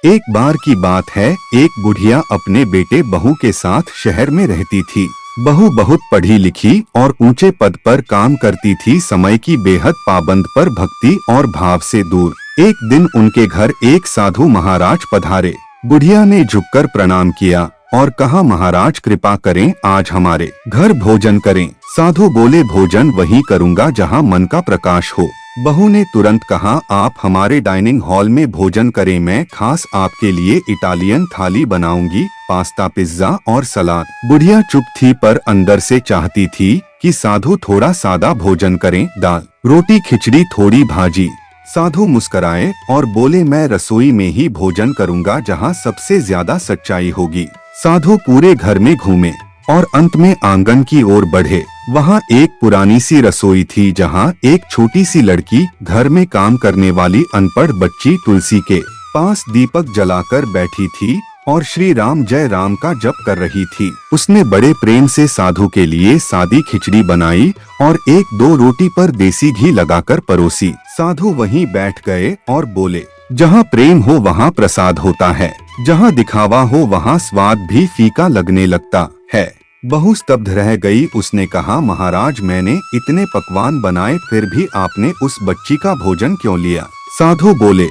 एक बार की बात है, एक बुढ़िया अपने बेटे बहू के साथ शहर में रहती थी। बहू बहुत पढ़ी लिखी और ऊंचे पद पर काम करती थी। समय की बेहद पाबंद पर भक्ति और भाव से दूर। एक दिन उनके घर एक साधु महाराज पधारे। बुढ़िया ने झुककर प्रणाम किया और कहा, महाराज कृपा करें, आज हमारे घर भोजन करें। साधु बोले, भोजन वही करूँगा जहाँ मन का प्रकाश हो। बहू ने तुरंत कहा, आप हमारे डाइनिंग हॉल में भोजन करें, मैं खास आपके लिए इटालियन थाली बनाऊंगी, पास्ता, पिज्जा और सलाद। बुढ़िया चुप थी पर अंदर से चाहती थी कि साधु थोड़ा सादा भोजन करें, दाल, रोटी, खिचड़ी, थोड़ी भाजी। साधु मुस्कुराए और बोले, मैं रसोई में ही भोजन करूंगा जहां सबसे ज्यादा सच्चाई होगी। साधु पूरे घर में घूमे और अंत में आंगन की ओर बढ़े। वहाँ एक पुरानी सी रसोई थी जहाँ एक छोटी सी लड़की घर में काम करने वाली अनपढ़ बच्ची तुलसी के पास दीपक जलाकर बैठी थी और श्री राम जय राम का जप कर रही थी। उसने बड़े प्रेम से साधु के लिए सादी खिचड़ी बनाई और एक दो रोटी पर देसी घी लगाकर परोसी। साधु वहीं बैठ गए और बोले, जहाँ प्रेम हो वहाँ प्रसाद होता है, जहाँ दिखावा हो वहाँ स्वाद भी फीका लगने लगता है। बहू स्तब्ध रह गई। उसने कहा, महाराज मैंने इतने पकवान बनाए फिर भी आपने उस बच्ची का भोजन क्यों लिया? साधु बोले,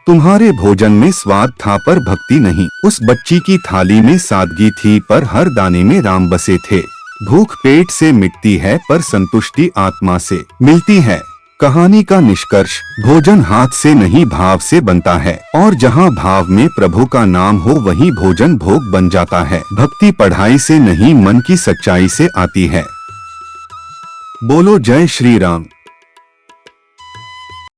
तुम्हारे भोजन में स्वाद था पर भक्ति नहीं। उस बच्ची की थाली में सादगी थी पर हर दाने में राम बसे थे। भूख पेट से मिटती है पर संतुष्टि आत्मा से मिलती है। कहानी का निष्कर्ष, भोजन हाथ से नहीं भाव से बनता है और जहाँ भाव में प्रभु का नाम हो वहीं भोजन भोग बन जाता है। भक्ति पढ़ाई से नहीं मन की सच्चाई से आती है। बोलो जय श्री राम।